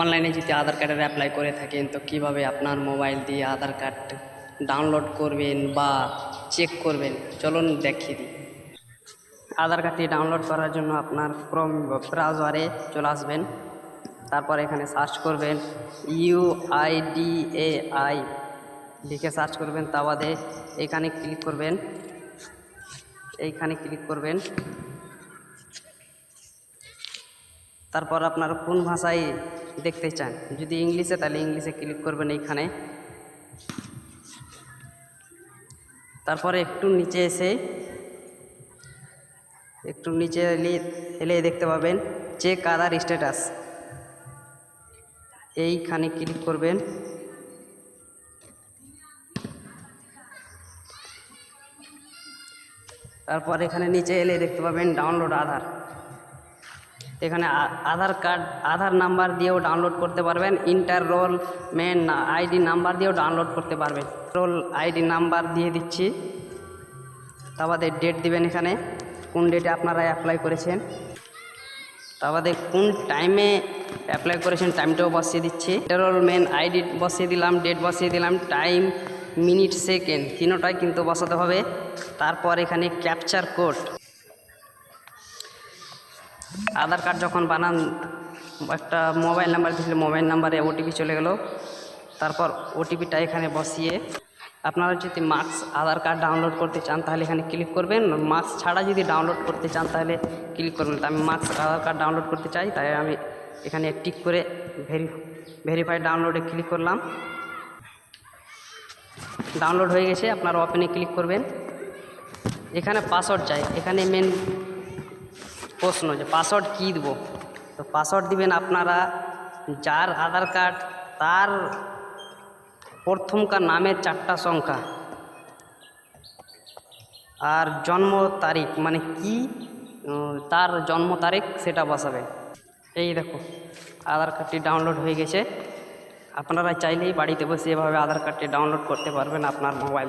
অনলাইনে যদি আধার কার্ডের অ্যাপ্লাই করে থাকেন তো কিভাবে আপনার মোবাইল দিয়ে আধার কার্ড ডাউনলোড করবেন বা চেক করবেন চলুন দেখিয়ে দিই। আধার কার্ডটি ডাউনলোড করার জন্য আপনার ক্রোম ব্রাউজারে চলে আসবেন, তারপর এখানে সার্চ করবেন UIDAI লিখে সার্চ করবেন, তা বাদে এইখানে ক্লিক করবেন। তারপর আপনার কোন ভাষায় দেখতে চান, যদি ইংলিশে তাহলে ইংলিশে ক্লিক করবেন এইখানে। তারপরে একটু নিচে এলে দেখতে পাবেন চেক আধার স্ট্যাটাস, এইখানে ক্লিক করবেন। তারপর এখানে নিচে এলে দেখতে পাবেন ডাউনলোড আধার, এখানে আধার নাম্বার দিয়েও ডাউনলোড করতে পারবেন, ইন্টাররোলমেন্ট আইডি নাম্বার দিয়েও ডাউনলোড করতে পারবেন। রোল আইডি নাম্বার দিয়ে দিচ্ছি, তা বাদে ডেট দিবেন, এখানে কোন ডেটে আপনারা অ্যাপ্লাই করেছেন, তা বাদে কোন টাইমে অ্যাপ্লাই করেছেন টাইমটাও বসিয়ে দিচ্ছি। এনরোলমেন্ট আইডি বসিয়ে দিলাম, ডেট বসিয়ে দিলাম, টাইম, মিনিট, সেকেন্ড তিনোটাই কিন্তু বসাতে হবে। তারপর এখানে ক্যাপচার কোড, আধার কার্ড যখন বানান একটা মোবাইল নাম্বার দিয়েছিল, মোবাইল নাম্বারে ওটিপি চলে গেল, তারপর ওটিপিটা এখানে বসিয়ে আপনারা যদি মার্কস আধার কার্ড ডাউনলোড করতে চান তাহলে এখানে ক্লিক করবেন, মার্কস ছাড়া যদি ডাউনলোড করতে চান তাহলে ক্লিক করবেন। আমি মার্কস আধার কার্ড ডাউনলোড করতে চাই, তাই আমি এখানে টিক করে ভেরিফাই ডাউনলোডে ক্লিক করলাম। ডাউনলোড হয়ে গেছে, আপনারা ওপেনে ক্লিক করবেন। এখানে পাসওয়ার্ড চাই, এখানে মেন প্রশ্ন যে পাসওয়ার্ড কী দেবো, তো পাসওয়ার্ড দিবেন আপনারা যার আধার কার্ড তার প্রথমকার নামের 4টা সংখ্যা আর জন্ম তারিখ, মানে কি তার জন্ম তারিখ সেটা বসাবে। এই দেখো আধার কার্ডটি ডাউনলোড হয়ে গেছে, আপনারা চাইলেই বাড়িতে বসে এভাবে আধার কার্ডটি ডাউনলোড করতে পারবেন আপনার মোবাইল।